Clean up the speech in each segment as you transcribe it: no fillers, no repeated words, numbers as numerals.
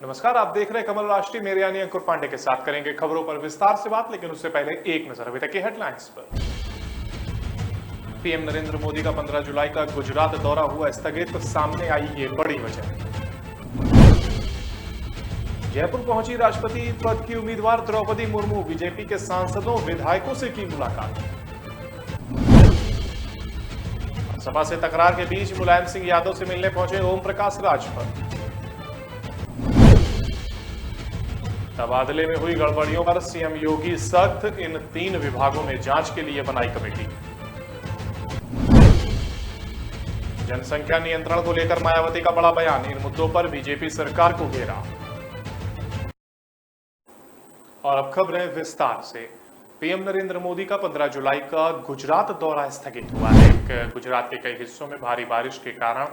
नमस्कार, आप देख रहे हैं कमल राष्ट्रीय। मेरे यानी अंकुर पांडे के साथ करेंगे खबरों पर विस्तार से बात, लेकिन उससे पहले एक नजर अभी तक की हेडलाइंस पर। पीएम नरेंद्र मोदी का 15 जुलाई का गुजरात दौरा हुआ स्थगित, सामने आई ये बड़ी वजह। जयपुर पहुंची राष्ट्रपति पद की उम्मीदवार द्रौपदी मुर्मू, बीजेपी के सांसदों विधायकों से की मुलाकात। सपा से तकरार के बीच मुलायम सिंह यादव से मिलने पहुंचे ओम प्रकाश राजभर। तबादले में हुई गड़बड़ियों पर सीएम योगी सख्त, इन 3 विभागों में जांच के लिए बनाई कमेटी। जनसंख्या नियंत्रण को लेकर मायावती का बड़ा बयान, इन मुद्दों पर बीजेपी सरकार को घेरा। और अब खबरें विस्तार से। पीएम नरेंद्र मोदी का 15 जुलाई का गुजरात दौरा स्थगित हुआ है। गुजरात के कई हिस्सों में भारी बारिश के कारण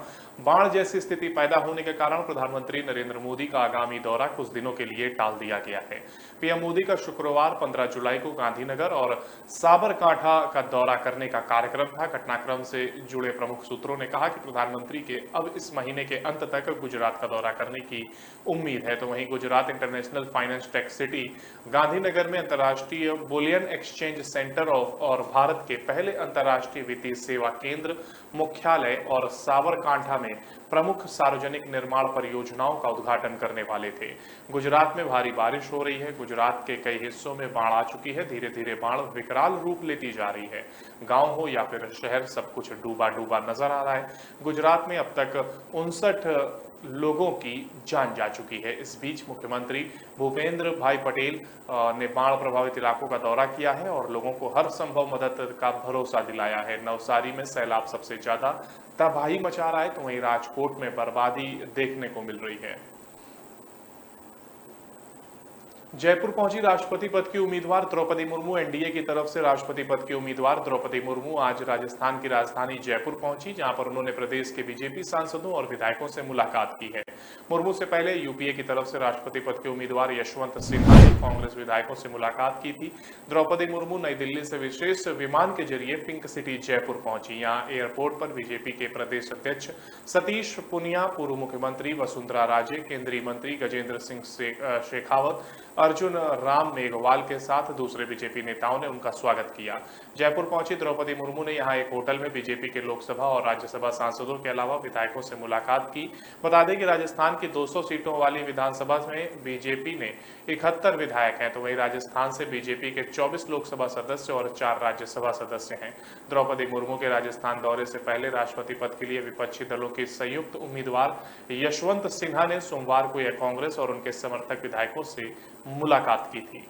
बाढ़ जैसी स्थिति पैदा होने के कारण प्रधानमंत्री नरेंद्र मोदी का आगामी दौरा कुछ दिनों के लिए टाल दिया गया है। पीएम मोदी का शुक्रवार 15 जुलाई को गांधीनगर और साबरकांठा का दौरा करने का कार्यक्रम था। घटनाक्रम से जुड़े प्रमुख सूत्रों ने कहा कि प्रधानमंत्री के अब इस महीने के अंत तक गुजरात का दौरा करने की उम्मीद है। तो वहीं Gujarat international finance tech city Gandhinagar में अंतर्राष्ट्रीय बुलियन एक्सचेंज सेंटर और भारत के पहले अंतर्राष्ट्रीय वित्तीय सेवा केंद्र मुख्यालय और साबरकांठा में प्रमुख सार्वजनिक निर्माण परियोजनाओं का उद्घाटन करने वाले थे। गुजरात में भारी बारिश हो रही है। गुजरात के कई हिस्सों में बाढ़ आ चुकी है। धीरे धीरे बाढ़ विकराल रूप लेती जा रही है। गांव हो या फिर शहर, सब कुछ डूबा डूबा नजर आ रहा है। गुजरात में अब तक 59 लोगों की जान जा चुकी है। इस बीच मुख्यमंत्री भूपेंद्र भाई पटेल ने बाढ़ प्रभावित इलाकों का दौरा किया है और लोगों को हर संभव मदद का भरोसा दिलाया है। नवसारी में सैलाब सबसे ज्यादा तबाही मचा रहा है, तो वहीं राजकोट में बर्बादी देखने को मिल रही है। जयपुर पहुंची राष्ट्रपति पद की उम्मीदवार द्रौपदी मुर्मू। एनडीए की तरफ से राष्ट्रपति पद की उम्मीदवार द्रौपदी मुर्मू आज राजस्थान की राजधानी जयपुर पहुंची, जहां पर उन्होंने प्रदेश के बीजेपी सांसदों और विधायकों से मुलाकात की है। मुर्मू से पहले यूपीए की तरफ से राष्ट्रपति पद के उम्मीदवार यशवंत सिन्हा ने कांग्रेस विधायकों से मुलाकात की थी। द्रौपदी मुर्मू नई दिल्ली से विशेष विमान के जरिए पिंक सिटी जयपुर पहुंची। यहाँ एयरपोर्ट पर बीजेपी के प्रदेश अध्यक्ष सतीश पुनिया, पूर्व मुख्यमंत्री वसुंधरा राजे, केंद्रीय मंत्री गजेंद्र सिंह शेखावत, अर्जुन राम मेघवाल के साथ दूसरे बीजेपी नेताओं ने उनका स्वागत किया। जयपुर पहुंची द्रौपदी मुर्मू ने यहां एक होटल में बीजेपी के लोकसभा और राज्यसभा सांसदों के अलावा विधायकों से मुलाकात की। बता दें कि राजस्थान की 200 सीटों वाली विधानसभा में बीजेपी ने 71 विधायक हैं, तो वहीं राजस्थान से बीजेपी के 24 लोकसभा सदस्य और 4 राज्यसभा सदस्य हैं। द्रौपदी मुर्मू के राजस्थान दौरे से पहले राष्ट्रपति पद के लिए विपक्षी दलों के संयुक्त उम्मीदवार यशवंत सिन्हा ने सोमवार को यह कांग्रेस और उनके समर्थक विधायकों से मुलाकात की थी।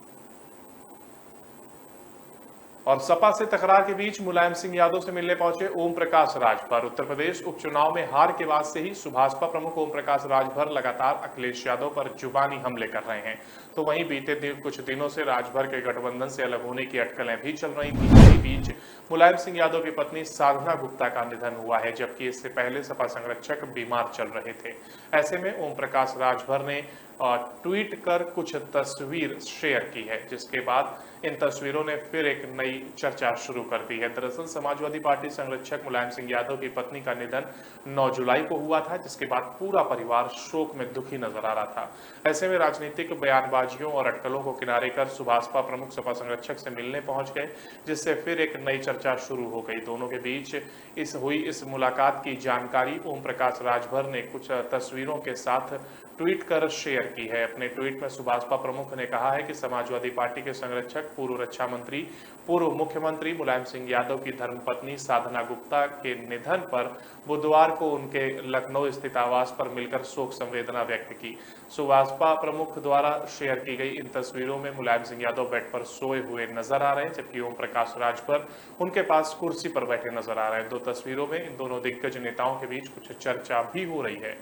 और सपा से तकरार के बीच मुलायम सिंह यादव से मिलने पहुंचे ओम प्रकाश राजभर। उत्तर प्रदेश उपचुनाव में हार के बाद से ही सुभाषपा प्रमुख ओम प्रकाश राजभर लगातार अखिलेश यादव पर जुबानी हमले कर रहे हैं। तो वहीं बीते कुछ दिनों से राजभर के गठबंधन से अलग होने की अटकलें भी चल रही थी। इसी बीच मुलायम सिंह यादव की पत्नी साधना गुप्ता का निधन हुआ है, जबकि इससे पहले सपा संरक्षक बीमार चल रहे थे। ऐसे में ओम प्रकाश राजभर ने ट्वीट कर कुछ तस्वीर शेयर की है, जिसके बाद इन तस्वीरों ने फिर एक नई चर्चा शुरू कर दी है। दरअसल समाजवादी पार्टी संरक्षक मुलायम सिंह यादव की पत्नी का निधन 9 जुलाई को हुआ था, जिसके बाद पूरा परिवार शोक में दुखी नजर आ रहा था। ऐसे में राजनीतिक बयानबाजियों और अटकलों को किनारे कर सुभाषपा प्रमुख सपा संरक्षक से मिलने पहुंच गए, जिससे फिर एक नई चर्चा शुरू हो गई। दोनों के बीच इस मुलाकात की जानकारी ओम प्रकाश राजभर ने कुछ तस्वीरों के साथ ट्वीट कर शेयर की है। अपने ट्वीट में सुभाषपा प्रमुख ने कहा है कि समाजवादी पार्टी के संरक्षक, पूर्व रक्षा मंत्री, पूर्व मुख्यमंत्री मुलायम सिंह यादव की धर्मपत्नी साधना गुप्ता के निधन पर बुधवार को उनके लखनऊ स्थित आवास पर मिलकर शोक संवेदना व्यक्त की। सुभाषपा प्रमुख द्वारा शेयर की गई इन तस्वीरों में मुलायम सिंह यादव बेड पर सोए हुए नजर आ रहे हैं, जबकि ओम प्रकाश राजभर उनके पास कुर्सी पर बैठे नजर आ रहे हैं। 2 तस्वीरों में इन दोनों दिग्गज नेताओं के बीच कुछ चर्चा भी हो रही है।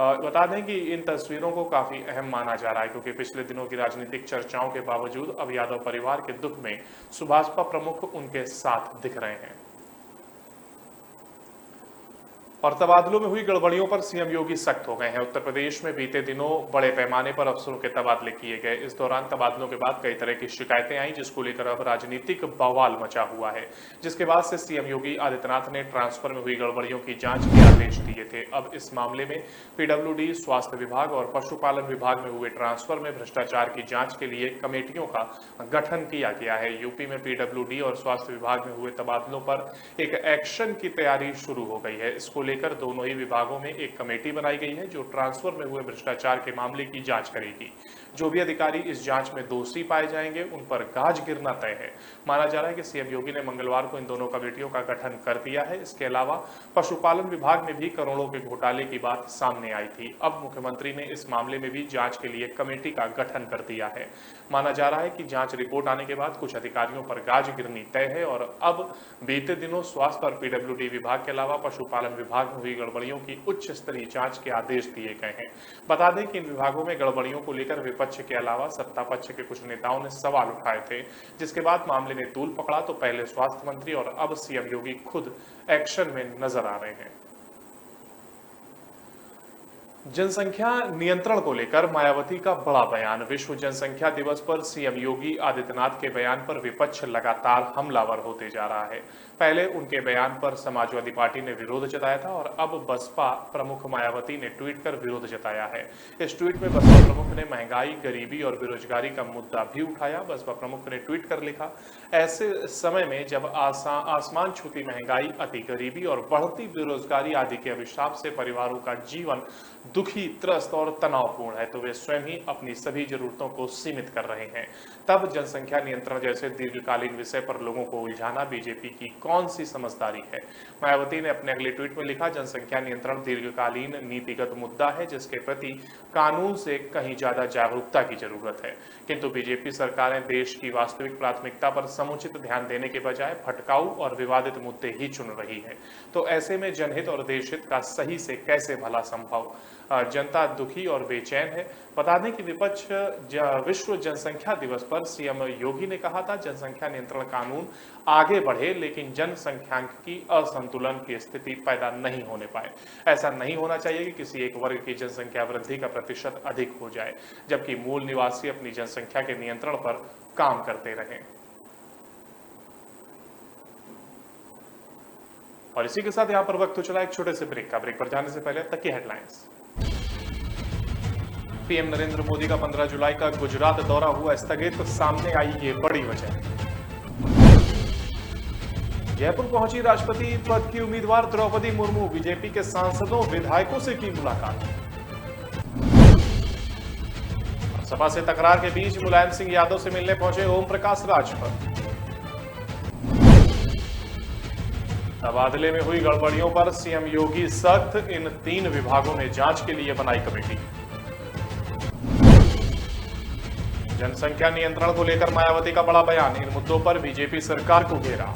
बता दें कि इन तस्वीरों को काफी अहम माना जा रहा है, क्योंकि पिछले दिनों की राजनीतिक चर्चाओं के बावजूद अब यादव परिवार के दुख में सुभाषपा प्रमुख उनके साथ दिख रहे हैं। और तबादलों में हुई गड़बड़ियों पर सीएम योगी सख्त हो गए हैं। उत्तर प्रदेश में बीते दिनों बड़े पैमाने पर अफसरों के तबादले किए गए। इस दौरान तबादलों के बाद कई तरह की शिकायतें आई, जिसको लेकर अब राजनीतिक बवाल मचा हुआ है, जिसके बाद से सीएम योगी आदित्यनाथ ने ट्रांसफर में हुई गड़बड़ियों की जांच के आदेश दिए थे। अब इस मामले में पीडब्ल्यूडी, स्वास्थ्य विभाग और पशुपालन विभाग में हुए ट्रांसफर में भ्रष्टाचार की जांच के लिए कमेटियों का गठन किया गया है। यूपी में पीडब्ल्यूडी और स्वास्थ्य विभाग में हुए तबादलों पर एक एक्शन की तैयारी शुरू हो गई है। इसको लेकर दोनों ही विभागों में एक कमेटी बनाई गई है, जो ट्रांसफर में हुए भ्रष्टाचार के मामले की जांच करेगी। जो भी अधिकारी इस जांच में दोषी पाए जाएंगे, उन पर गाज गिरना तय है। माना जा रहा है कि सीएम योगी ने मंगलवार को इन दोनों कमेटियों का गठन कर दिया है। इसके अलावा पशुपालन विभाग में भी करोड़ों के घोटाले की बात सामने आई थी। अब मुख्यमंत्री ने इस मामले में भी जांच के लिए कमेटी का गठन कर दिया है। माना जा रहा है कि जांच रिपोर्ट आने के बाद कुछ अधिकारियों पर गाज गिरनी तय है और अब बीते दिनों स्वास्थ्य और पीडब्ल्यूडी विभाग के अलावा पशुपालन विभाग में हुई गड़बड़ियों की उच्च स्तरीय जांच के आदेश दिए गए हैं। बता दें कि इन विभागों में गड़बड़ियों को लेकर विपक्ष के अलावा सत्ता पक्ष के कुछ नेताओं ने सवाल उठाए थे, जिसके बाद मामले ने तूल पकड़ा तो पहले स्वास्थ्य मंत्री और अब सीएम योगी खुद एक्शन में नजर आ रहे हैं। जनसंख्या नियंत्रण को लेकर मायावती का बड़ा बयान। विश्व जनसंख्या दिवस पर सीएम योगी आदित्यनाथ के बयान पर विपक्ष लगातार हमलावर होते जा रहा है। पहले उनके बयान पर समाजवादी पार्टी ने विरोध जताया था और अब बसपा प्रमुख मायावती ने ट्वीट कर विरोध जताया है। इस ट्वीट में बसपा प्रमुख ने महंगाई, गरीबी और बेरोजगारी का मुद्दा भी उठाया। बसपा प्रमुख ने ट्वीट कर लिखा, ऐसे समय में जब आसमान छूती महंगाई, अति गरीबी और बढ़ती बेरोजगारी आदि के अभिशाप से परिवारों का जीवन दुखी, त्रस्त और तनावपूर्ण है, तो वे स्वयं ही अपनी सभी जरूरतों को सीमित कर रहे हैं। तब जनसंख्या नियंत्रण जैसे दीर्घकालीन विषय पर लोगों को उलझाना बीजेपी की कौन सी समझदारी है। मायावती ने अपने अगले ट्वीट में लिखा, जनसंख्या नियंत्रण दीर्घकालीन नीतिगत मुद्दा है, जिसके प्रति कानून से कहीं ज्यादा जागरूकता की जरूरत है। किंतु बीजेपी सरकारें देश की वास्तविक प्राथमिकता पर समुचित ध्यान देने के बजाय भटकाऊ और विवादित मुद्दे ही चुन रही है। तो ऐसे में जनहित और देशहित का सही से कैसे भला संभव। जनता दुखी और बेचैन है। बता दें कि विपक्ष विश्व जनसंख्या दिवस पर सीएम योगी ने कहा था, जनसंख्या नियंत्रण कानून आगे बढ़े लेकिन जनसंख्यांकी असंतुलन की स्थिति पैदा नहीं होने पाए। ऐसा नहीं होना चाहिए कि किसी एक वर्ग की जनसंख्या वृद्धि का प्रतिशत अधिक हो जाए, जबकि मूल निवासी अपनी जनसंख्या के नियंत्रण पर काम करते रहें। और इसी के साथ यहां पर वक्त हो चला एक छोटे से ब्रेक का। ब्रेक पर जाने से पहले तक की हेडलाइंस। पीएम नरेंद्र मोदी का 15 जुलाई का गुजरात दौरा हुआ स्थगित, तो सामने आई ये बड़ी वजह। जयपुर पहुंची राष्ट्रपति पद की उम्मीदवार द्रौपदी मुर्मू, बीजेपी के सांसदों विधायकों से की मुलाकात। सपा से तकरार के बीच मुलायम सिंह यादव से मिलने पहुंचे ओम प्रकाश राजभर। तबादले में हुई गड़बड़ियों पर सीएम योगी सख्त, इन 3 विभागों ने जांच के लिए बनाई कमेटी। जनसंख्या नियंत्रण को लेकर मायावती का बड़ा बयान, इन मुद्दों पर बीजेपी सरकार को घेरा।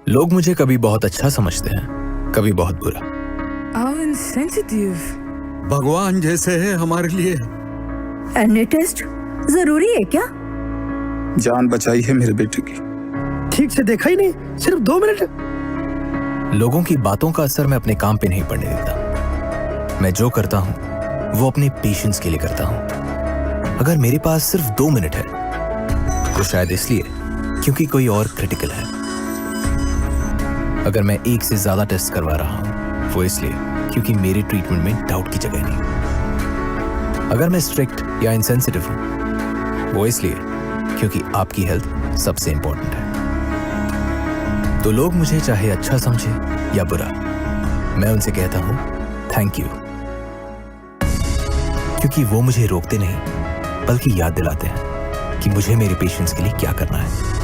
लोग मुझे कभी बहुत अच्छा समझते हैं, कभी बहुत बुरा। इनसेंसिटिव। भगवान जैसे है हमारे लिए। एनी टेस्ट जरूरी है क्या? जान बचाई है मेरे बेटे की। ठीक से देखा ही नहीं, सिर्फ 2 मिनट। लोगों की बातों का असर मैं अपने काम पे नहीं पड़ने देता। मैं जो करता हूं वो अपने पेशेंस के लिए करता हूं। अगर मेरे पास सिर्फ 2 मिनट है तो शायद इसलिए क्योंकि कोई और क्रिटिकल है। अगर मैं 1 से ज्यादा टेस्ट करवा रहा हूं वो इसलिए क्योंकि मेरे ट्रीटमेंट में डाउट की जगह नहीं। अगर मैं स्ट्रिक्ट या इनसेंसिटिव हूं वो इसलिए क्योंकि आपकी हेल्थ सबसे इंपॉर्टेंट है। तो लोग मुझे चाहे अच्छा समझे या बुरा, मैं उनसे कहता हूं थैंक यू, क्योंकि वो मुझे रोकते नहीं बल्कि याद दिलाते हैं कि मुझे मेरे पेशेंट्स के लिए क्या करना है।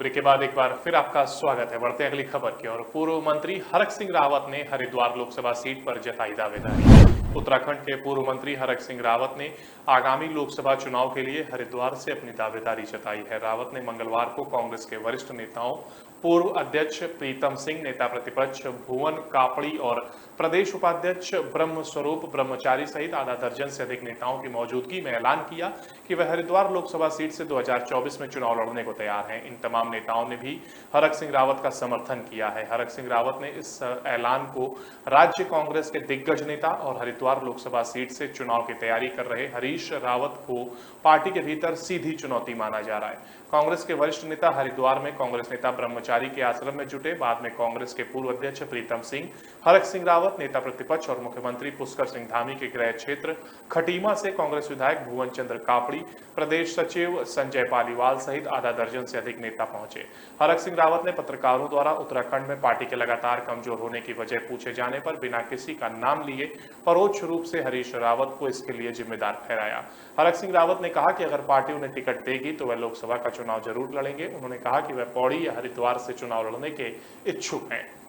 ब्रेक के बाद एक बार फिर आपका स्वागत है। बढ़ते हैं अगली खबर की ओर। पूर्व मंत्री हरक सिंह रावत ने हरिद्वार लोकसभा सीट पर जताई दावेदारी। उत्तराखंड के पूर्व मंत्री हरक सिंह रावत ने आगामी लोकसभा चुनाव के लिए हरिद्वार से अपनी दावेदारी जताई है। रावत ने मंगलवार को कांग्रेस के वरिष्ठ नेताओं, पूर्व अध्यक्ष प्रीतम सिंह, नेता प्रतिपक्ष भुवन कापड़ी और प्रदेश उपाध्यक्ष ब्रह्म स्वरूप ब्रह्मचारी सहित आधा दर्जन से अधिक नेताओं की मौजूदगी में ऐलान किया कि वह हरिद्वार लोकसभा सीट से 2024 में चुनाव लड़ने को तैयार हैं। इन तमाम नेताओं ने भी हरक सिंह रावत का समर्थन किया है। हरक सिंह रावत ने इस ऐलान को राज्य कांग्रेस के दिग्गज नेता और हरिद्वार लोकसभा सीट से चुनाव की तैयारी कर रहे हरीश रावत को पार्टी के भीतर सीधी चुनौती माना जा रहा है। कांग्रेस के वरिष्ठ नेता हरिद्वार में कांग्रेस नेता ब्रह्मचारी के आश्रम में जुटे। बाद में कांग्रेस के पूर्व अध्यक्ष प्रीतम सिंह, हरक सिंह रावत, नेता प्रतिपक्ष और मुख्यमंत्री पुष्कर सिंह धामी के गृह क्षेत्र खटीमा से कांग्रेस विधायक भुवन चंद्र कापड़ी, प्रदेश सचिव संजय पालीवाल सहित आधा दर्जन से अधिक नेता पहुंचे। हरक सिंह रावत ने पत्रकारों द्वारा उत्तराखंड में पार्टी के लगातार कमजोर होने की वजह पूछे जाने पर बिना किसी का नाम लिए परोक्ष रूप से हरीश रावत को इसके लिए जिम्मेदार ठहराया। हरक सिंह रावत ने कहा कि अगर पार्टी उन्हें टिकट देगी तो वह लोकसभा का चुनाव जरूर लड़ेंगे। उन्होंने कहा कि वह पौड़ी या हरिद्वार से चुनाव लड़ने के इच्छुक हैं।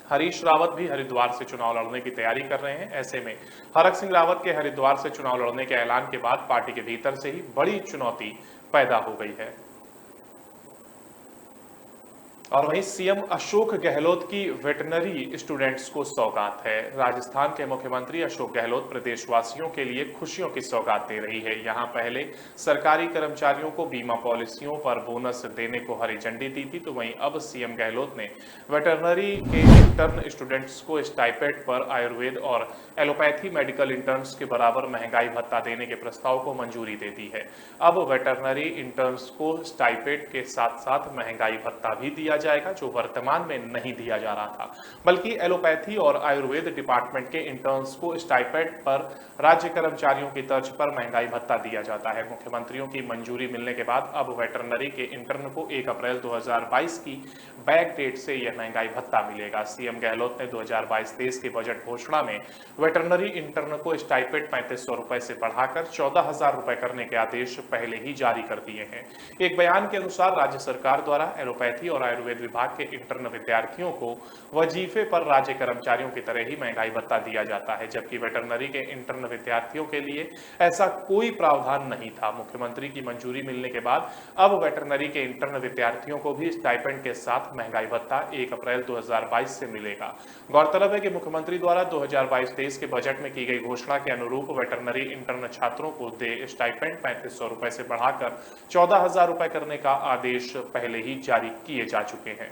हरीश रावत भी हरिद्वार से चुनाव लड़ने की तैयारी कर रहे हैं। ऐसे में हरक सिंह रावत के हरिद्वार से चुनाव लड़ने के ऐलान के बाद पार्टी के भीतर से ही बड़ी चुनौती पैदा हो गई है। और वहीं सीएम अशोक गहलोत की वेटनरी स्टूडेंट्स को सौगात है। राजस्थान के मुख्यमंत्री अशोक गहलोत प्रदेशवासियों के लिए खुशियों की सौगात दे रही है। यहां पहले सरकारी कर्मचारियों को बीमा पॉलिसियों पर बोनस देने को हरी झंडी दी थी, तो वहीं अब सीएम गहलोत ने वेटरनरी के इंटर्न स्टूडेंट्स को स्टाइपेंड पर आयुर्वेद और एलोपैथी मेडिकल इंटर्न्स के बराबर महंगाई भत्ता देने के प्रस्ताव को मंजूरी दे दी है। अब वेटरनरी इंटर्न्स को स्टाइपेंड के साथ साथ महंगाई भत्ता भी दिया जाएगा, जो वर्तमान में नहीं दिया जा रहा था। बल्कि एलोपैथी और आयुर्वेद डिपार्टमेंट के इंटर्न्स को स्टाइपेंड पर राज्य कर्मचारियों की तर्ज पर महंगाई भत्ता दिया जाता है। मुख्यमंत्रियों की मंजूरी मिलने के बाद अब वेटरनरी के इंटर्न को 1 अप्रैल 2022 की बैक डेट से यह महंगाई भत्ता मिलेगा। सीएम गहलोत ने 2022-23 के बजट घोषणा में वेटरनरी इंटर्न को स्टाइपेंड 3500 रुपए से बढ़ाकर 14,000 रुपए करने के आदेश पहले ही जारी कर दिए हैं। एक बयान के अनुसार राज्य सरकार द्वारा एलोपैथी और आयुर्वेद विभाग के इंटर्न विद्यार्थियों को वजीफे पर राज्य कर्मचारियों की तरह ही महंगाई भत्ता दिया जाता है, जबकि वेटरनरी के इंटर्न विद्यार्थियों के लिए ऐसा कोई प्रावधान नहीं था। मुख्यमंत्री की मंजूरी मिलने के बाद अब वेटरनरी के इंटर्न विद्यार्थियों को भी स्टाइपेंड के साथ महंगाई भत्ता 1 अप्रैल 2022 से मिलेगा। गौरतलब है कि मुख्यमंत्री द्वारा 2022-23 के बजट में की गई घोषणा के अनुरूप वेटरनरी इंटर्न छात्रों को दे स्टाइपेंड 3500 रुपए से बढ़ाकर 14,000 रुपए करने का आदेश पहले ही जारी किए जा चुके हैं।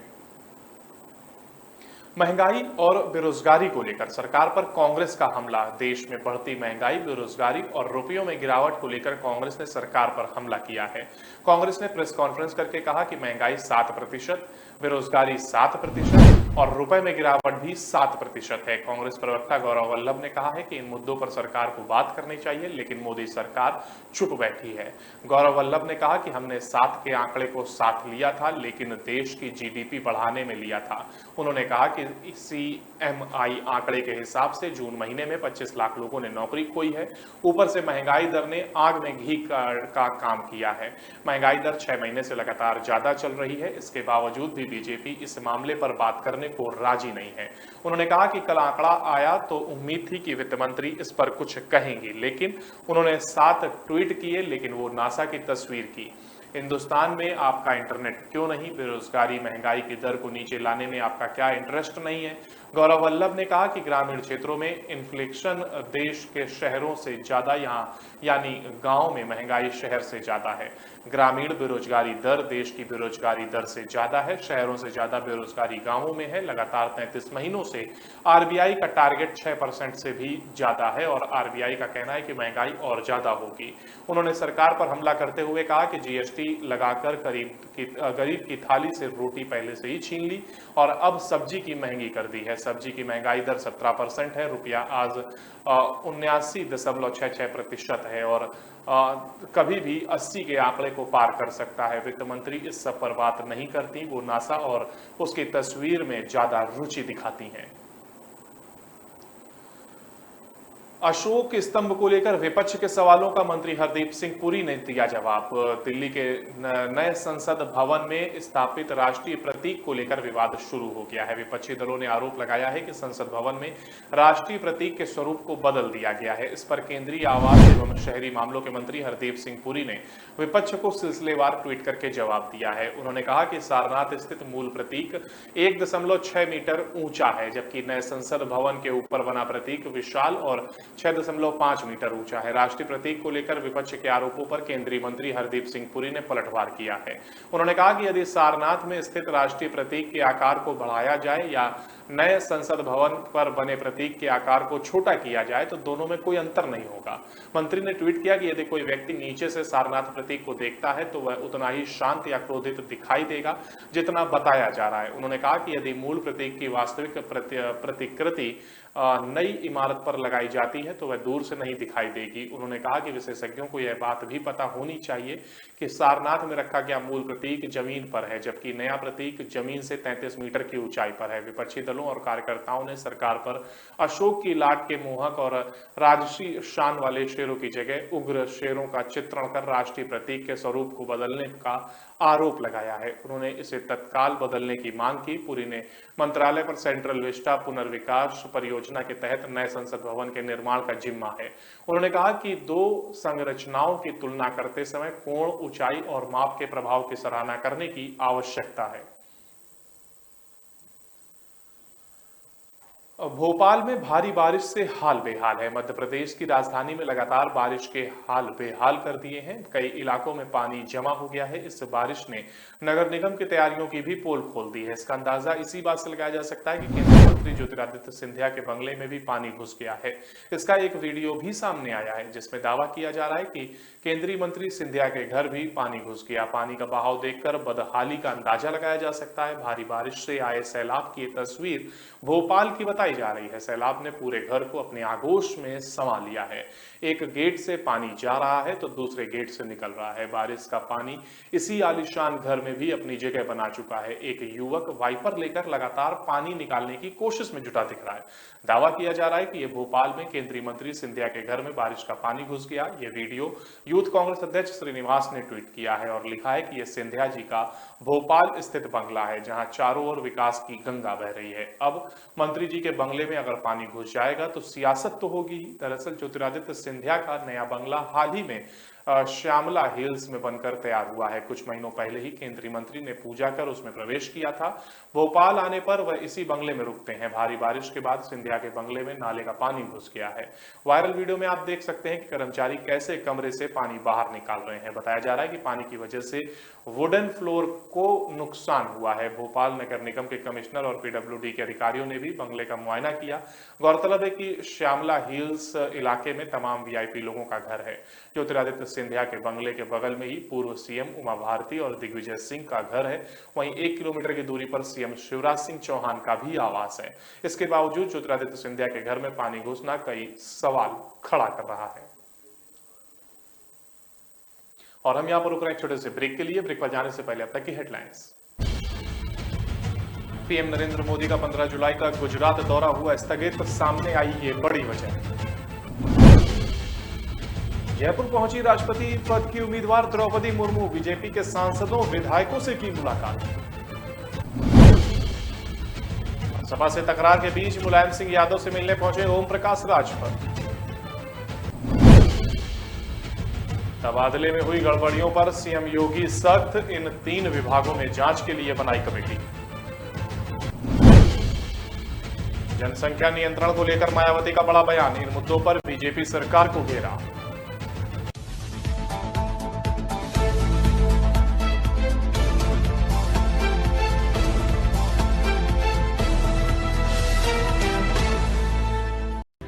महंगाई और बेरोजगारी को लेकर सरकार पर कांग्रेस का हमला। देश में बढ़ती महंगाई, बेरोजगारी और रुपयों में गिरावट को लेकर कांग्रेस ने सरकार पर हमला किया है। कांग्रेस ने प्रेस कॉन्फ्रेंस करके कहा कि महंगाई 7%, बेरोजगारी 7% और रुपए में गिरावट भी 7% है। कांग्रेस प्रवक्ता गौरव वल्लभ ने कहा है कि इन मुद्दों पर सरकार को बात करनी चाहिए, लेकिन मोदी सरकार चुप बैठी है। गौरव वल्लभ ने कहा कि हमने 7 के आंकड़े को साथ लिया था, लेकिन देश की जीडीपी बढ़ाने में लिया था। उन्होंने कहा कि CMI आंकड़े के हिसाब से जून महीने में 25 लाख लोगों ने नौकरी खोई है। ऊपर से महंगाई दर ने आग में घी का काम किया है। महंगाई दर 6 महीने से लगातार ज्यादा चल रही है। इसके बावजूद भी बीजेपी इस मामले पर बात करने को राजी नहीं है। उन्होंने कहा कि कल आंकड़ा आया तो उम्मीद थी कि वित्त मंत्री इस पर कुछ कहेंगी, लेकिन उन्होंने 7 ट्वीट किए, लेकिन वो नासा की तस्वीर की। हिंदुस्तान में आपका इंटरनेट क्यों नहीं? बेरोजगारी, महंगाई की दर को नीचे लाने में आपका क्या इंटरेस्ट नहीं है? गौरव वल्लभ ने कहा कि ग्रामीण क्षेत्रों में इन्फ्लेशन देश के शहरों से ज्यादा, यहाँ यानी गांव में महंगाई शहर से ज्यादा है। ग्रामीण बेरोजगारी दर देश की बेरोजगारी दर से ज्यादा है। शहरों से ज्यादा बेरोजगारी गांवों में है। लगातार 33 महीनों से आरबीआई का टारगेट 6% से भी ज्यादा है और आरबीआई का कहना है कि महंगाई और ज्यादा होगी। उन्होंने सरकार पर हमला करते हुए कहा कि जीएसटी लगाकर गरीब की थाली से रोटी पहले से ही छीन ली और अब सब्जी की महंगी कर दी है। सब्जी की महंगाई दर 17% है। रुपया आज 79.66% है और कभी भी 80 के आंकड़े को पार कर सकता है। वित्त मंत्री इस सब पर बात नहीं करती, वो नासा और उसकी तस्वीर में ज्यादा रुचि दिखाती हैं। अशोक स्तंभ को लेकर विपक्ष के सवालों का मंत्री हरदीप सिंह पुरी ने दिया जवाब। दिल्ली के नए संसद भवन में स्थापित राष्ट्रीय प्रतीक को लेकर विवाद शुरू हो गया है। विपक्षी दलों ने आरोप लगाया है कि संसद भवन में राष्ट्रीय प्रतीक के स्वरूप को बदल दिया गया है। इस पर केंद्रीय आवास एवं शहरी मामलों के मंत्री हरदीप सिंह पुरी ने विपक्ष को सिलसिलेवार ट्वीट करके जवाब दिया है। उन्होंने कहा कि सारनाथ स्थित मूल प्रतीक 1.6 मीटर ऊंचा है, जबकि नए संसद भवन के ऊपर बना प्रतीक विशाल और 6.5 मीटर ऊंचा है। राष्ट्रीय प्रतीक को लेकर विपक्ष के आरोपों पर केंद्रीय मंत्री हरदीप सिंह पुरी ने पलटवार किया है। उन्होंने कहा कि यदि सारनाथ में स्थित राष्ट्रीय प्रतीक के आकार को बढ़ाया जाए या नए संसद भवन पर बने प्रतीक के आकार को छोटा किया जाए तो दोनों में कोई अंतर नहीं होगा। मंत्री ने ट्वीट किया कि यदि कोई व्यक्ति नीचे से सारनाथ प्रतीक को देखता है तो वह उतना ही शांत या क्रोधित दिखाई देगा जितना बताया जा रहा है। उन्होंने कहा कि यदि मूल प्रतीक की वास्तविक प्रतिकृति नई इमारत पर लगाई जाती है तो वह दूर से नहीं दिखाई देगी। उन्होंने कहा कि विशेषज्ञों को यह बात भी पता होनी चाहिए कि सारनाथ में रखा गया मूल प्रतीक जमीन पर है, जबकि नया प्रतीक जमीन से 33 मीटर की ऊंचाई पर है। विपक्षी दलों और कार्यकर्ताओं ने सरकार पर अशोक की लाट के मोहक और राजसी शान वाले शेरों की जगह उग्र शेरों का चित्रण कर राष्ट्रीय प्रतीक के स्वरूप को बदलने का आरोप लगाया है। उन्होंने इसे तत्काल बदलने की मांग की। पुरी ने मंत्रालय पर सेंट्रल विस्टा पुनर्विकास परियोजना के तहत नए संसद भवन के निर्माण का जिम्मा है। उन्होंने कहा कि दो संरचनाओं की तुलना करते समय कोण, ऊंचाई और माप के प्रभाव की सराहना करने की आवश्यकता है। भोपाल में भारी बारिश से हाल बेहाल है। मध्य प्रदेश की राजधानी में लगातार बारिश के हाल बेहाल कर दिए हैं। कई इलाकों में पानी जमा हो गया है। इस बारिश ने नगर निगम की तैयारियों की भी पोल खोल दी है। इसका अंदाजा इसी बात से लगाया जा सकता है कि केंद्रीय मंत्री ज्योतिरादित्य सिंधिया के बंगले में भी पानी घुस गया है। इसका एक वीडियो भी सामने आया है जिसमें दावा किया जा रहा है कि केंद्रीय मंत्री सिंधिया के घर भी पानी घुस गया। पानी का बहाव देखकर बदहाली का अंदाजा लगाया जा सकता है। भारी बारिश से आए सैलाब की तस्वीर भोपाल की बताई जा रही है। सैलाब ने पूरे घर को अपने आगोश में समा लिया है। एक गेट से पानी जा रहा है तो दूसरे गेट से निकल रहा है। बारिश का पानी इसी आलीशान घर में भी अपनी जगह बना चुका है। एक युवक वाइपर लेकर लगातार पानी निकालने की कोशिश में जुटा दिख रहा है। दावा किया जा रहा है कि यह भोपाल में केंद्रीय मंत्री सिंधिया के घर में बारिश का पानी घुस गया। यह वीडियो यूथ कांग्रेस अध्यक्ष श्रीनिवास ने ट्वीट किया है और लिखा है कि यह सिंधिया जी का भोपाल स्थित बंगला है जहां चारों ओर विकास की गंगा बह रही है। अब मंत्री जी के बंगले में अगर पानी घुस जाएगा तो सियासत तो होगी ही। दरअसल ज्योतिरादित्य सिंधिया का नया बंगला हाल ही में श्यामला हिल्स में बनकर तैयार हुआ है। कुछ महीनों पहले ही केंद्रीय मंत्री ने पूजा कर उसमें प्रवेश किया था। भोपाल आने पर वह इसी बंगले में रुकते हैं। भारी बारिश के बाद सिंधिया के बंगले में नाले का पानी घुस गया है। वायरल वीडियो में आप देख सकते हैं कि कर्मचारी कैसे कमरे से पानी बाहर निकाल रहे हैं। बताया जा रहा है कि पानी की वजह से वुडन फ्लोर को नुकसान हुआ है। भोपाल नगर निगम के कमिश्नर और पीडब्ल्यूडी के अधिकारियों ने भी बंगले का मुआयना किया। गौरतलब है कि श्यामला हिल्स इलाके में तमाम वीआईपी लोगों का घर है। ज्योतिरादित्य सिंधिया के बंगले के बगल में ही पूर्व सीएम उमा भारती और दिग्विजय सिंह का घर है। वहीं 1 किलोमीटर की दूरी पर सीएम शिवराज सिंह चौहान का भी आवास है। इसके बावजूद ज्योतिरादित्य सिंधिया के घर में पानी घुसना कई सवाल खड़ा कर रहा है। और हम यहां पर रुक रहे हैं छोटे से ब्रेक के लिए। ब्रेक पर जाने से पहले अब तक की हेडलाइंस। पीएम नरेंद्र मोदी का 15 जुलाई का गुजरात दौरा हुआ स्थगित। सामने आई ये बड़ी वजह। जयपुर पहुंची राष्ट्रपति पद की उम्मीदवार द्रौपदी मुर्मू। बीजेपी के सांसदों विधायकों से की मुलाकात। सपा से तकरार के बीच मुलायम सिंह यादव से मिलने पहुंचे ओम प्रकाश राजभर। तबादले में हुई गड़बड़ियों पर सीएम योगी सख्त। इन 3 विभागों में जांच के लिए बनाई कमेटी। जनसंख्या नियंत्रण को लेकर मायावती का बड़ा बयान। इन मुद्दों पर बीजेपी सरकार को घेरा।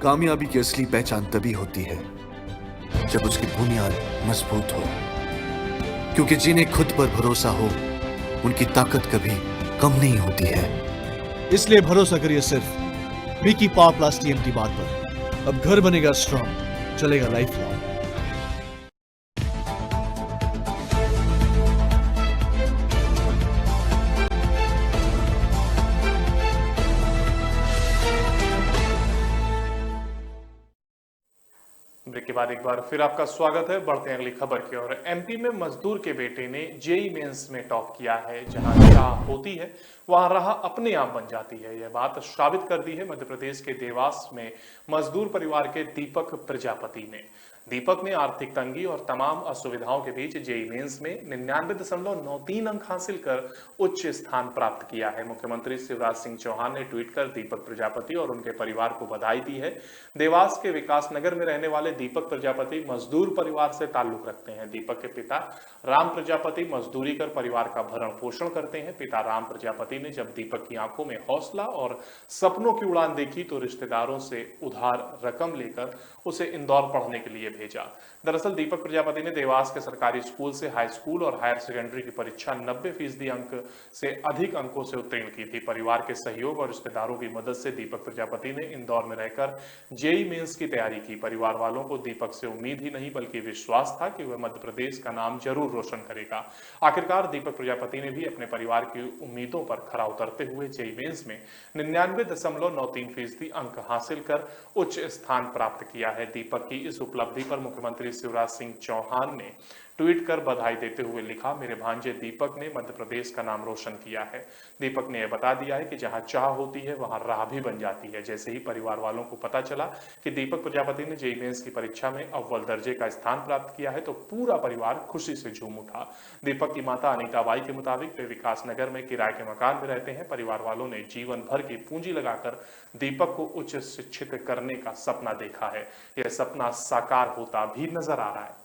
कामयाबी की असली पहचान तभी होती है जब उसकी बुनियाद मजबूत हो, क्योंकि जिन्हें खुद पर भरोसा हो उनकी ताकत कभी कम नहीं होती है। इसलिए भरोसा करिए सिर्फ विकी पावर प्लस टीएमटी बार पर। अब घर बनेगा स्ट्रॉन्ग, चलेगा लाइफ लॉन्ग। बाद एक बार फिर आपका स्वागत है। बढ़ते हैं अगली खबर की ओर। एमपी में मजदूर के बेटे ने जेईई मेंस में टॉप किया है। जहां चाह होती है वहां राह अपने आप बन जाती है। यह बात साबित कर दी है मध्य प्रदेश के देवास में मजदूर परिवार के दीपक प्रजापति ने। दीपक ने आर्थिक तंगी और तमाम असुविधाओं के बीच जेईई मेंस में 99.93 अंक हासिल कर उच्च स्थान प्राप्त किया है। मुख्यमंत्री शिवराज सिंह चौहान ने ट्वीट कर दीपक प्रजापति और उनके परिवार को बधाई दी है। देवास के विकास नगर में रहने वाले दीपक प्रजापति मजदूर परिवार से ताल्लुक रखते हैं। दीपक के पिता राम प्रजापति मजदूरी कर परिवार का भरण पोषण करते हैं। पिता राम प्रजापति ने जब दीपक की आंखों में हौसला और सपनों की उड़ान देखी तो रिश्तेदारों से उधार रकम लेकर उसे इंदौर पढ़ने के लिए भेजा। दरअसल दीपक प्रजापति ने देवास के सरकारी स्कूल से हाई स्कूल और हायर सेकेंडरी की परीक्षा 90% अंक से अधिक अंकों से उत्तीर्ण की थी। परिवार के सहयोग और रिश्तेदारों की मदद से दीपक प्रजापति ने इंदौर में रहकर जेईई मेंस की तैयारी की। परिवार वालों को दीपक से उम्मीद ही नहीं बल्कि विश्वास था कि वह मध्य प्रदेश का नाम जरूर रोशन करेगा। आखिरकार दीपक प्रजापति ने भी अपने परिवार की उम्मीदों पर खरा उतरते हुए जेईई मेंस में 99.93% अंक हासिल कर उच्च स्थान प्राप्त किया है। दीपक की इस उपलब्धि पर मुख्यमंत्री शिवराज सिंह चौहान ने ट्वीट कर बधाई देते हुए लिखा, मेरे भांजे दीपक ने मध्य प्रदेश का नाम रोशन किया है। दीपक ने यह बता दिया है कि जहां चाह होती है वहां राह भी बन जाती है। जैसे ही परिवार वालों को पता चला कि दीपक प्रजापति ने जेईई मेंस की परीक्षा में अव्वल दर्जे का स्थान प्राप्त किया है तो पूरा परिवार खुशी से झूम उठा। दीपक की माता अनीता बाई के मुताबिक वे विकास नगर में किराए के मकान में रहते हैं। परिवार वालों ने जीवन भर की पूंजी लगाकर दीपक को उच्च शिक्षित करने का सपना देखा है। यह सपना साकार होता भी नजर आ रहा है।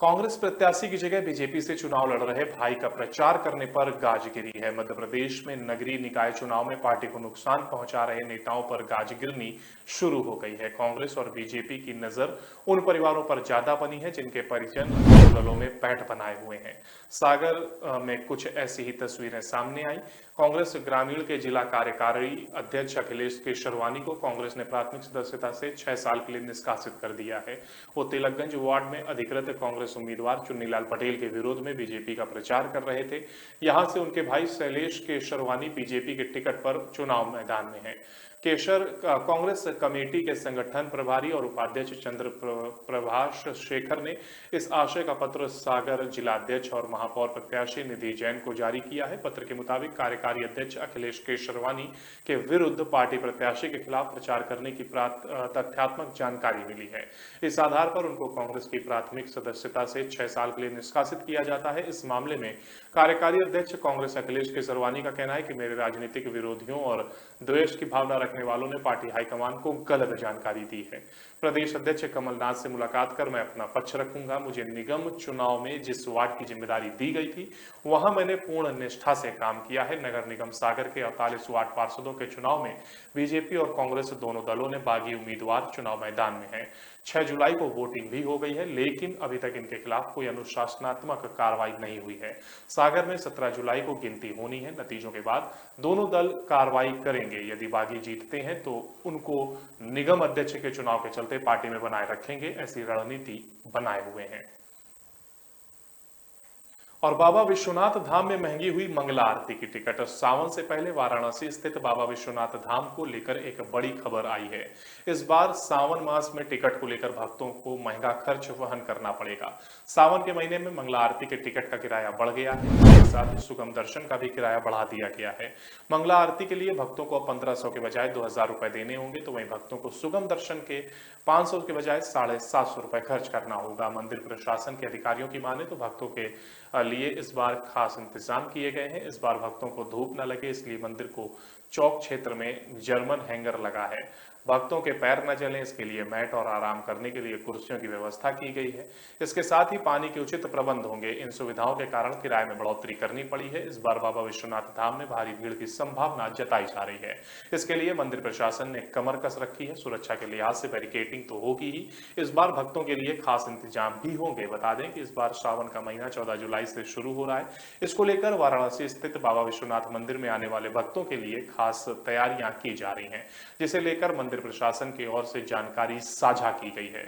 कांग्रेस प्रत्याशी की जगह बीजेपी से चुनाव लड़ रहे भाई का प्रचार करने पर गाज गिरी है। मध्य प्रदेश में नगरीय निकाय चुनाव में पार्टी को नुकसान पहुंचा रहे नेताओं पर गाज गिरनी शुरू हो गई है। कांग्रेस और बीजेपी की नजर उन परिवारों पर ज्यादा बनी है जिनके परिजन दलों में पैठ बनाए हुए हैं। सागर में कुछ ऐसी ही तस्वीरें सामने आई। कांग्रेस ग्रामीण के जिला कार्यकारी अध्यक्ष अखिलेश केशरवानी को कांग्रेस ने प्राथमिक सदस्यता से 6 साल के लिए निष्कासित कर दिया है। वो तिलकगंज वार्ड में अधिकृत कांग्रेस उम्मीदवार चुन्नीलाल पटेल के विरोध में बीजेपी का प्रचार कर रहे थे। यहां से उनके भाई शैलेश केशरवानी बीजेपी के टिकट पर चुनाव मैदान में है। केशर कांग्रेस कमेटी के संगठन प्रभारी और उपाध्यक्ष चंद्र प्रभाष शेखर ने इस आशय का पत्र सागर जिलाध्यक्ष और महापौर प्रत्याशी निधि जैन को जारी किया है। पत्र के मुताबिक कार्यकारी अध्यक्ष अखिलेश केशरवानी के विरुद्ध पार्टी प्रत्याशी के खिलाफ प्रचार करने की तथ्यात्मक जानकारी मिली है। इस आधार पर उनको कांग्रेस की प्राथमिक सदस्यता से 6 साल के लिए निष्कासित किया जाता है। इस मामले में कार्यकारी अध्यक्ष कांग्रेस अखिलेश केशरवानी का कहना है कि मेरे राजनीतिक विरोधियों और द्वेष की भावना रखने वालों ने पार्टी हाईकमान को गलत जानकारी दी है। प्रदेश अध्यक्ष कमलनाथ से मुलाकात कर मैं अपना पक्ष रखूंगा। मुझे निगम चुनाव में जिस वार्ड की जिम्मेदारी दी गई थी वहां मैंने पूर्ण निष्ठा से काम किया है। नगर निगम सागर के 48 वार्ड पार्षदों के चुनाव में बीजेपी और कांग्रेस दोनों दलों ने बागी उम्मीदवार चुनाव मैदान में हैं। 6 जुलाई को वोटिंग भी हो गई है लेकिन अभी तक इनके खिलाफ कोई अनुशासनात्मक कार्रवाई नहीं हुई है। सागर में 17 जुलाई को गिनती होनी है। नतीजों के बाद दोनों दल कार्रवाई करेंगे। यदि बागी जीतते हैं तो उनको निगम अध्यक्ष के चुनाव के चलते पार्टी में बनाए रखेंगे, ऐसी रणनीति बनाए हुए हैं। और बाबा विश्वनाथ धाम में महंगी हुई मंगला आरती की टिकट। सावन से पहले वाराणसी स्थित बाबा विश्वनाथ धाम को लेकर एक बड़ी खबर आई है। इस बार सावन मास में टिकट को लेकर भक्तों को महंगा खर्च वहन करना पड़ेगा। सावन के महीने में मंगला आरती के टिकट का किराया बढ़ गया है। इसके साथ सुगम दर्शन का भी किराया बढ़ा दिया गया है। मंगला आरती के लिए भक्तों को 1500 के बजाय 2000 रुपए देने होंगे तो वहीं भक्तों को सुगम दर्शन के 500 के बजाय 750 रुपए खर्च करना होगा। मंदिर प्रशासन के अधिकारियों की माने तो भक्तों के लिए इस बार खास इंतजाम किए गए हैं। इस बार भक्तों को धूप न लगे इसलिए मंदिर को चौक क्षेत्र में जर्मन हैंगर लगा है। भक्तों के पैर न जलें इसके लिए मैट और आराम करने के लिए कुर्सियों की व्यवस्था की गई है। इसके साथ ही पानी के उचित प्रबंध होंगे। इन सुविधाओं के कारण किराए में बढ़ोतरी करनी पड़ी है। इस बार बाबा विश्वनाथ धाम में भारी भीड़ की संभावना जताई जा रही है। इसके लिए मंदिर प्रशासन ने कमर कस रखी है। सुरक्षा के लिहाज से बैरिकेडिंग तो होगी ही, इस बार भक्तों के लिए खास इंतजाम भी होंगे। बता दें कि इस बार सावन का महीना 14 जुलाई से शुरू हो रहा है। इसको लेकर वाराणसी स्थित बाबा विश्वनाथ मंदिर में आने वाले भक्तों के लिए खास तैयारियां की जा रही हैं, जिसे लेकर मंदिर प्रशासन की ओर से जानकारी साझा की गई है।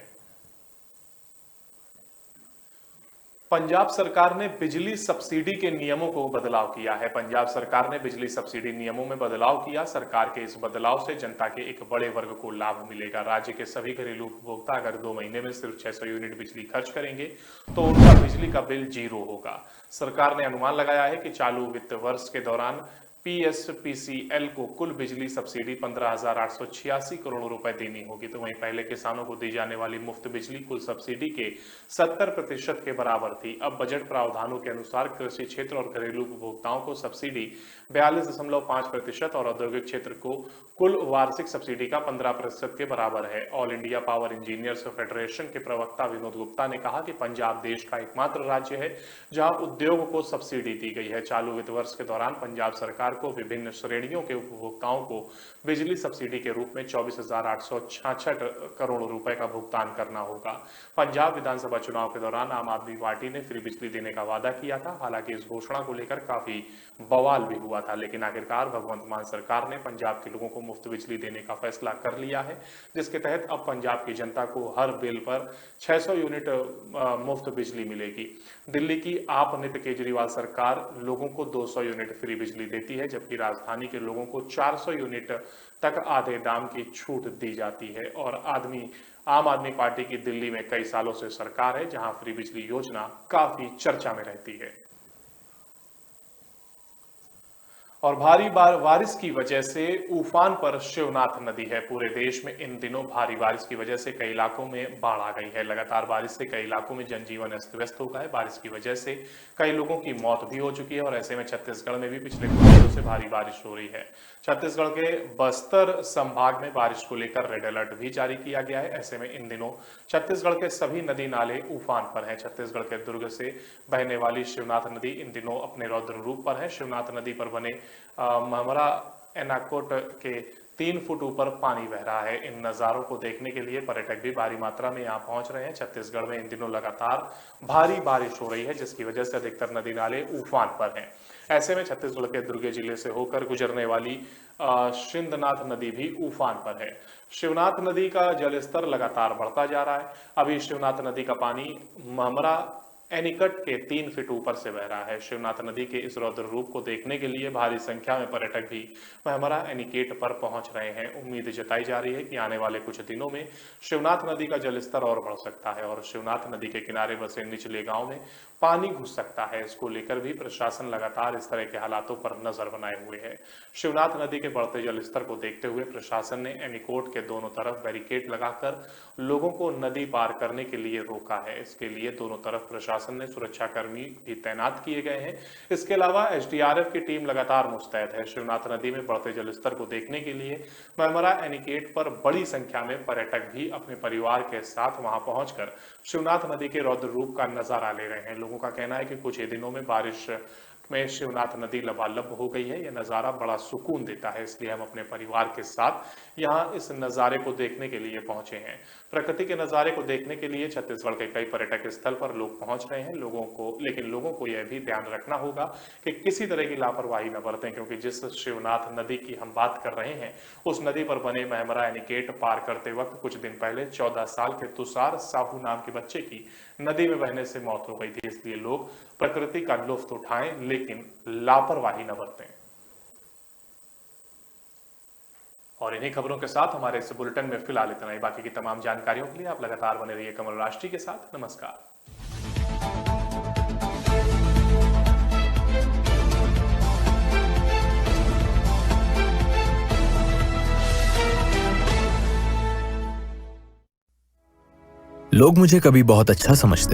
पंजाब सरकार ने बिजली सब्सिडी के नियमों को बदलाव किया है। पंजाब सरकार ने बिजली सब्सिडी नियमों में बदलाव किया। सरकार के इस बदलाव से जनता के एक बड़े वर्ग को लाभ मिलेगा। राज्य के सभी घरेलू उपभोक्ता अगर 2 महीने में सिर्फ 600 यूनिट बिजली खर्च करेंगे तो उनका बिजली का बिल 0 होगा। सरकार ने अनुमान लगाया है कि चालू वित्त वर्ष के दौरान PSPCL को कुल बिजली सब्सिडी 15,886 करोड़ रुपए देनी होगी। तो वहीं पहले किसानों को दी जाने वाली मुफ्त बिजली कुल सब्सिडी के 70% के बराबर थी। अब बजट प्रावधानों के अनुसार कृषि क्षेत्र और घरेलू उपभोक्ताओं को सब्सिडी 42.5% और औद्योगिक क्षेत्र को कुल वार्षिक सब्सिडी का 15% के बराबर है। All India power engineers federation के प्रवक्ता विनोद गुप्ता ने कहा कि पंजाब देश का एकमात्र राज्य है जहां उद्योग को सब्सिडी दी गई है। चालू वित्त वर्ष के दौरान पंजाब सरकार को विभिन्न श्रेणियों के उपभोक्ताओं को बिजली सब्सिडी के रूप में 24,866 करोड़ रुपए का भुगतान करना होगा। पंजाब विधानसभा चुनाव के दौरान आम आदमी पार्टी ने फ्री बिजली देने का वादा किया था। हालांकि इस घोषणा को लेकर काफी बवाल भी हुआ था, लेकिन आखिरकार भगवंत मान सरकार ने पंजाब के लोगों को मुफ्त बिजली देने का फैसला कर लिया है, जिसके तहत अब पंजाब की जनता को हर बिल पर 600 यूनिट मुफ्त बिजली मिलेगी। दिल्ली की आप नित केजरीवाल सरकार लोगों को 200 यूनिट फ्री बिजली देती है, जबकि राजधानी के लोगों को 400 यूनिट तक आधे दाम की छूट दी जाती है। और आम आदमी पार्टी की दिल्ली में कई सालों से सरकार है, जहां फ्री बिजली योजना काफी चर्चा में रहती है। और भारी बारिश की वजह से उफान पर शिवनाथ नदी है। पूरे देश में इन दिनों भारी बारिश की वजह से कई इलाकों में बाढ़ आ गई है। लगातार बारिश से कई इलाकों में जनजीवन अस्त व्यस्त हो गया है। बारिश की वजह से कई लोगों की मौत भी हो चुकी है और ऐसे में छत्तीसगढ़ में भी पिछले कुछ दिनों से भारी बारिश हो रही है। छत्तीसगढ़ के बस्तर संभाग में बारिश को लेकर रेड अलर्ट भी जारी किया गया है। ऐसे में इन दिनों छत्तीसगढ़ के सभी नदी नाले उफान पर हैं। छत्तीसगढ़ के दुर्ग से बहने वाली शिवनाथ नदी इन दिनों अपने रौद्र रूप पर है। शिवनाथ नदी पर बने महमरा एनाकोट के 3 फुट ऊपर पानी बह रहा है। इन नज़ारों को देखने के लिए पर्यटक भी भारी मात्रा में यहाँ पहुंच रहे हैं। छत्तीसगढ़ में इन दिनों लगातार भारी बारिश हो रही है, जिसकी वजह से अधिकतर नदी नाले उफान पर हैं। ऐसे में छत्तीसगढ़ के दुर्ग जिले से होकर गुजरने वाली सिंधनाथ नदी भी उफान पर है। शिवनाथ नदी का जलस्तर लगातार बढ़ता जा रहा है। अभी शिवनाथ नदी का पानी महमरा एनीकट के 3 फीट ऊपर से बह रहा है। शिवनाथ नदी के इस रौद्र रूप को देखने के लिए भारी संख्या में पर्यटक भी महमरा एनीकट पर पहुंच रहे हैं। उम्मीद जताई जा रही है कि आने वाले कुछ दिनों में शिवनाथ नदी का जलस्तर और बढ़ सकता है और शिवनाथ नदी के किनारे बसे निचले गांव में पानी घुस सकता है। इसको लेकर भी प्रशासन लगातार इस तरह के हालातों पर नजर बनाए हुए है। शिवनाथ नदी के बढ़ते जलस्तर को देखते हुए प्रशासन ने एनीकोट के दोनों तरफ बैरिकेड लगाकर लोगों को नदी पार करने के लिए रोका है। इसके लिए दोनों तरफ प्रशासन ने सुरक्षाकर्मी भी तैनात किए गए हैं। इसके अलावा SDRF की टीम लगातार मुस्तैद है। शिवनाथ नदी में बढ़ते जलस्तर को देखने के लिए महमरा एनीकट पर बड़ी संख्या में पर्यटक भी अपने परिवार के साथ वहां पहुंचकर शिवनाथ नदी के रौद्र रूप का नजारा ले रहे हैं। लोगों का कहना है कि कुछ ही दिनों में बारिश में शिवनाथ नदी लबालब हो गई है। यह नज़ारा बड़ा सुकून देता है, इसलिए हम अपने परिवार के साथ यहाँ इस नज़ारे को देखने के लिए पहुंचे हैं। प्रकृति के नज़ारे को देखने के लिए छत्तीसगढ़ के कई पर्यटक स्थल पर लोग पहुंच रहे हैं। लेकिन लोगों को यह भी ध्यान रखना होगा कि किसी तरह की लापरवाही न बरतें, क्योंकि जिस शिवनाथ नदी की हम बात कर रहे हैं उस नदी पर बने महमरा एनीकट पार करते वक्त कुछ दिन पहले 14 साल के तुषार साहू नाम के बच्चे की नदी में बहने से मौत हो गई थी। इसलिए लोग प्रकृति का लुत्फ उठाएं, लेकिन लापरवाही न बरतें। और इन्हीं खबरों के साथ हमारे इस बुलेटिन में फिलहाल इतना ही। बाकी की तमाम जानकारियों के लिए आप लगातार बने रहिए कमल राष्ट्रीय के साथ। नमस्कार। लोग मुझे कभी बहुत अच्छा समझते हैं,